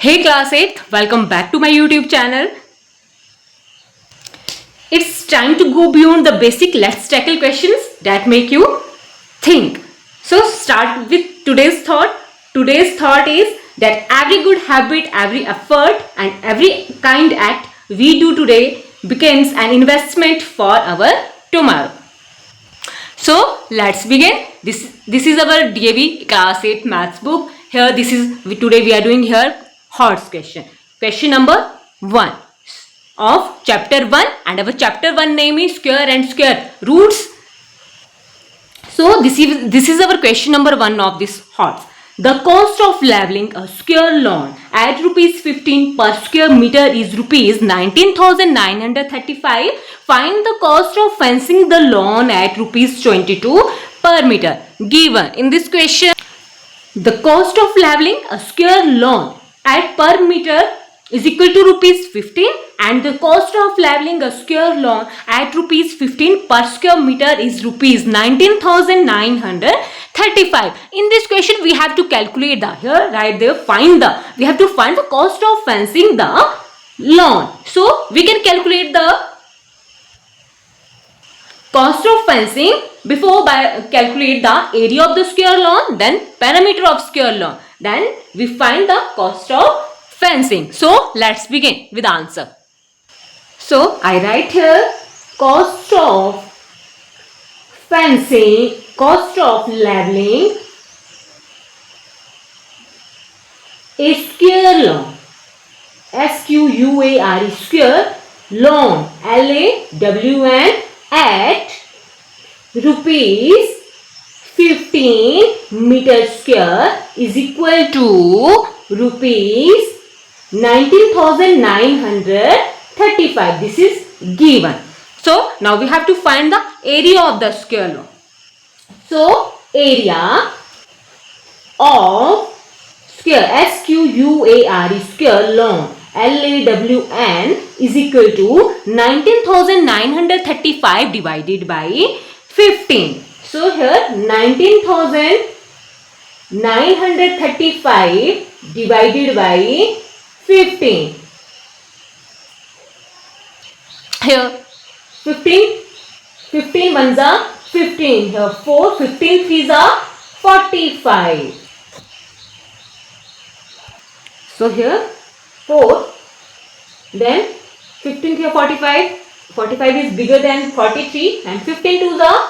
Hey class 8, welcome back to my YouTube channel. It's time to go beyond the basic. Let's tackle questions that make you think. So start with today's thought. Today's thought is that every good habit, every effort and every kind act we do today becomes an investment for our tomorrow. So let's begin. This is our DAV class 8 maths book. Here today we are doing here horse question. Question number 1 of chapter 1, and our chapter 1 name is square and square roots. So this is our question number 1 of this horse. The cost of leveling a square lawn at rupees 15 per square meter is rupees 19,935. Find the cost of fencing the lawn at rupees 22 per meter. Given in this question, the cost of leveling a square lawn at per meter is equal to rupees 15, and the cost of leveling a square lawn at rupees 15 per square meter is rupees 19,935. In this question we have to calculate the we have to find the cost of fencing the lawn. So we can calculate the cost of fencing before by calculate the area of the square lawn, then perimeter of square lawn, then we find the cost of fencing. So let's begin with the answer. So I write here cost of fencing, cost of leveling a square lawn, SQUARE, square lawn, LAWN, at rupees 15 meter square is equal to rupees 19,935. This is given. So now we have to find the area of the square lawn. So area of square, SQUARE, square lawn, LAWN is equal to 19,935 divided by 15. So here 19,935 divided by 15. Here 15 ones are 15. Here 4, 15 threes are 45. So here 4, then 15 here 45. 45 is bigger than 43, and 15 twos are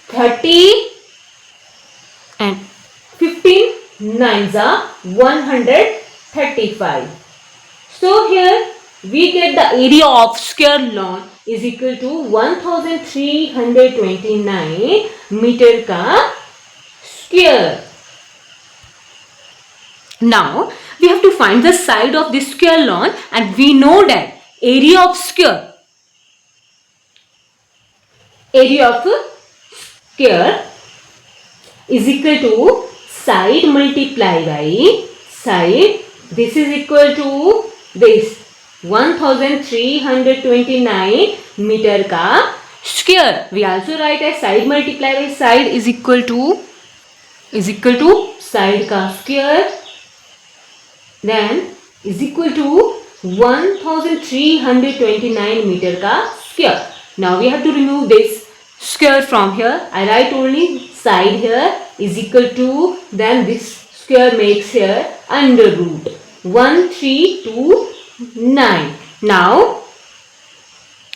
30, and 15 nines are 135. So here we get the area of square lawn is equal to 1329 meter ka square. Now we have to find the side of this square lawn, and we know that area of square is equal to side multiply by side. This is equal to this 1329 meter ka square. We also write as side multiply by side is equal to side ka square, then is equal to 1329 meter ka square. Now we have to remove this square from here. I write only side here is equal to, then this square makes here under root 1329. Now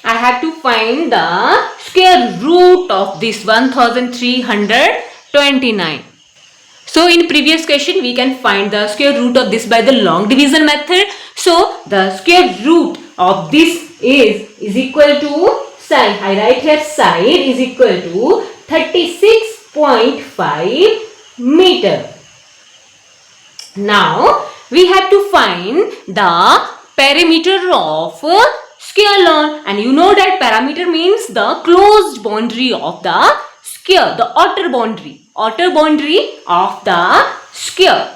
I have to find the square root of this 1329. So in previous question we can find the square root of this by the long division method. So the square root of this is equal to side. I write here side is equal to 36.5 meter. Now we have to find the perimeter of square lawn, and you know that perimeter means the closed boundary of the square, the outer boundary of the square.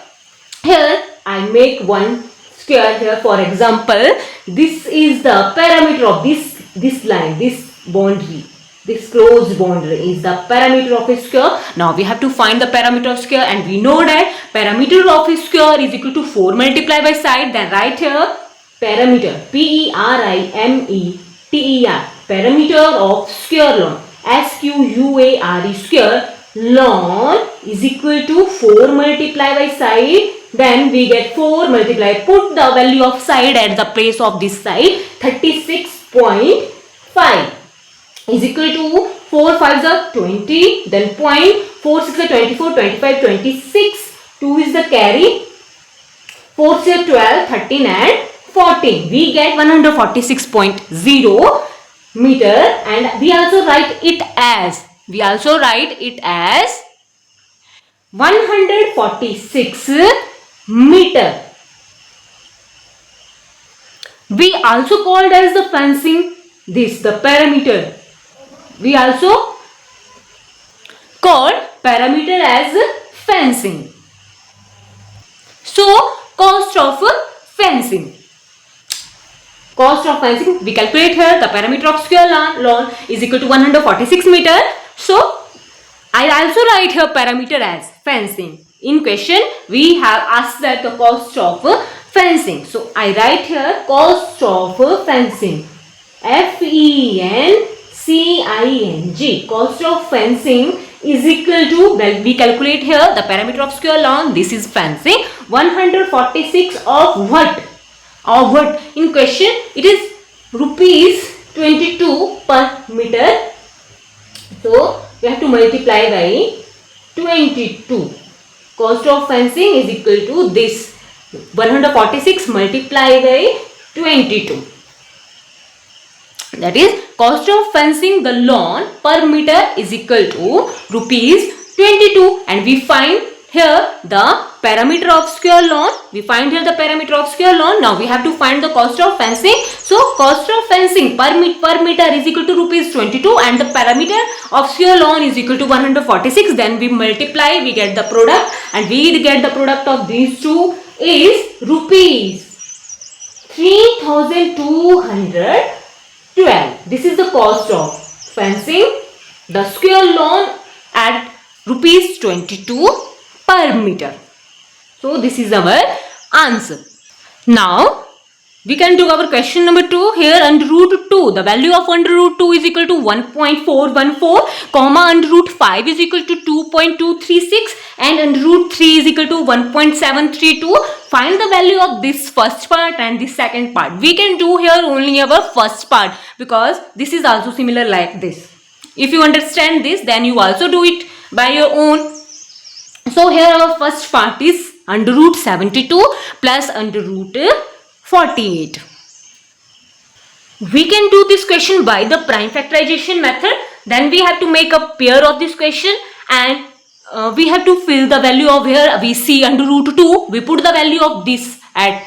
Here I make one square here. For example, this is the perimeter of this line, this boundary. This closed boundary is the perimeter of a square. Now we have to find the perimeter of square, and we know that perimeter of a square is equal to 4 multiplied by side. Then write here perimeter, Perimeter, perimeter of square lawn, Square square lawn is equal to 4 multiplied by side. Then we get 4 multiplied, put the value of side at the place of this side, 36.5 is equal to 4 5s are 20, then point, 4 6 are 24, 25, 26, 2 is the carry, 4 6 are 12, 13 and 14. We get 146.0 meter, and we also write it as 146 meter. We also called as the fencing this, the perimeter. We also called perimeter as fencing. So cost of fencing. Cost of fencing, we calculate here the perimeter of square lawn is equal to 146 meter. So I also write here perimeter as fencing. In question we have asked that the cost of fencing. So I write here cost of fencing, FENCING. Cost of fencing is equal to, well, we calculate here the perimeter of square lawn, this is fencing, 146 of what? Of what? In question it is rupees 22 per meter. So we have to multiply by 22. Cost of fencing is equal to this, 146 multiplied by 22. That is cost of fencing the lawn per meter is equal to rupees 22, and we find here the perimeter of square lawn. We find here the perimeter of square lawn. Now we have to find the cost of fencing. So cost of fencing per meter is equal to rupees 22, and the perimeter of square lawn is equal to 146. Then we multiply, we get the product, and we get the product of these two is rupees 3212. This is the cost of fencing the square lawn at rupees 22 per meter. So this is our answer. Now we can do our question number 2 here. Under root 2, the value of under root 2 is equal to 1.414, comma under root 5 is equal to 2.236, and under root 3 is equal to 1.732. Find the value of this first part and this second part. We can do here only our first part because this is also similar like this. If you understand this, then you also do it by your own. So here our first part is under root 72 plus under root 48. We can do this question by the prime factorization method. Then we have to make a pair of this question, and we have to fill the value of here. We see under root 2. We put the value of this at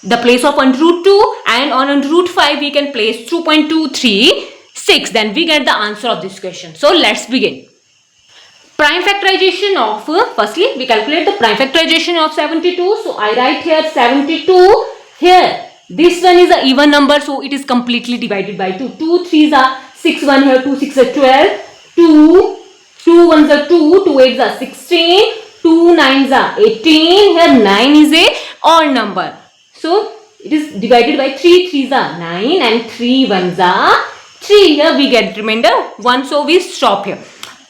the place of under root 2, and on under root 5 we can place 2.236. Then we get the answer of this question. So let's begin. Prime factorization of, firstly we calculate the prime factorization of 72. So I write here 72. Here this one is an even number, so it is completely divided by 2. 2 3s are 6, 1 here, 2 6 are 12, 2 1s are 2, 2 8s are 16, 2 9s are 18. Here 9 is a odd number, so it is divided by 3 3s are 9 and 3 1s are 3. Here we get remainder 1, so we stop here.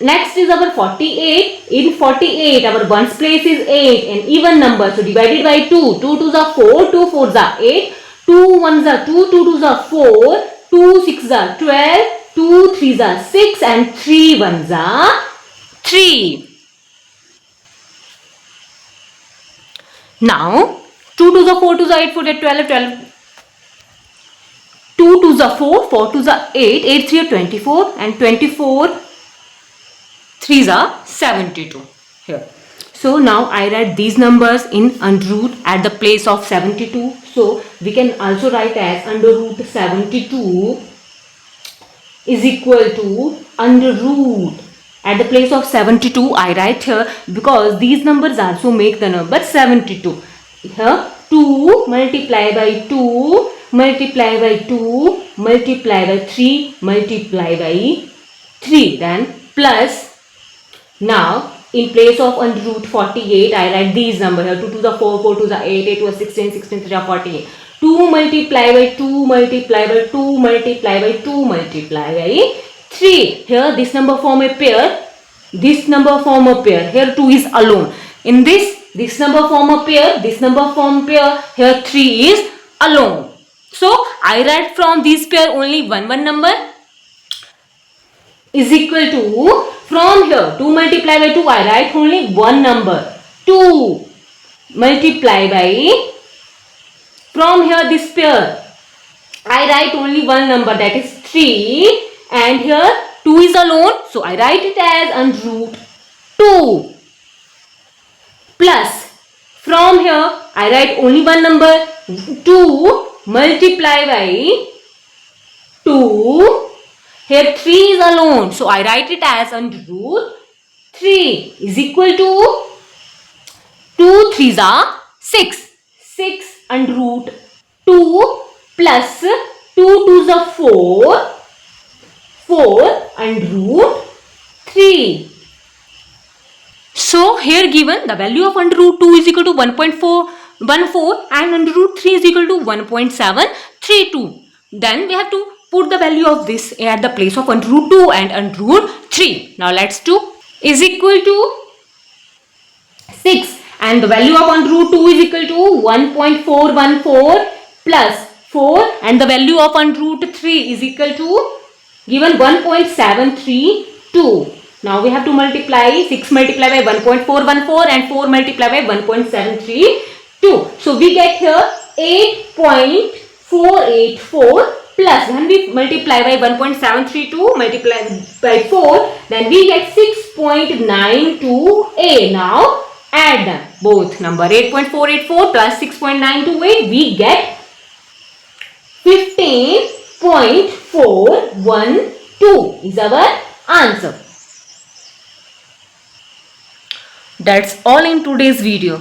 Next is our 48. In 48 our ones place is 8, an even number, so divided by 2. 2 2s are 4, 2 4s are 8, 2 1s are 2, 2 2s are 4, 2 6s are 12, 2 3s are 6 and 3 1s are 3. Now 2 2s are 4, 2s are 8, 4 8 12, 12. 2 2s are 4, 4 2s are 8, 8 3 are 24 and 24 3s are 72 here. So now I write these numbers in under root at the place of 72. So we can also write as under root 72 is equal to under root. At the place of 72 I write here, because these numbers also make the number 72. Here 2 multiply by 2 multiply by 2 multiply by 3 multiply by 3. Then plus, now in place of under root 48, I write these numbers here. 2 to the 4, 4 to the 8, 8 to the 16, 16 to the 48. 2 multiply by 2 multiply by 2 multiply by 2 multiply by 3. Here this number form a pair. This number form a pair. Here 2 is alone. In this number form a pair. This number form pair. Here 3 is alone. So I write from this pair only one number is equal to, from here 2 multiply by 2 I write only one number. 2 multiply by, from here this pair I write only one number, that is 3, and here 2 is alone, so I write it as under root 2, plus from here I write only one number. 2 multiply by 2, here 3 is alone, so I write it as under root 3 is equal to 2 3s are 6. 6 under root 2 plus 2 2s are 4. 4 under root 3. So here given the value of under root 2 is equal to 1.414 and under root 3 is equal to 1.732. Then we have to put the value of this at the place of under root 2 and under root 3. Now let's do is equal to 6 and the value of under root 2 is equal to 1.414 plus 4 and the value of under root 3 is equal to given 1.732. Now we have to multiply 6 multiply by 1.414 and 4 multiply by 1.732. So we get here 8.484 plus when we multiply by 1.732 multiply by 4, then we get 6.928. Now add them both number 8.484 plus 6.928, we get 15.412 is our answer. That's all in today's video.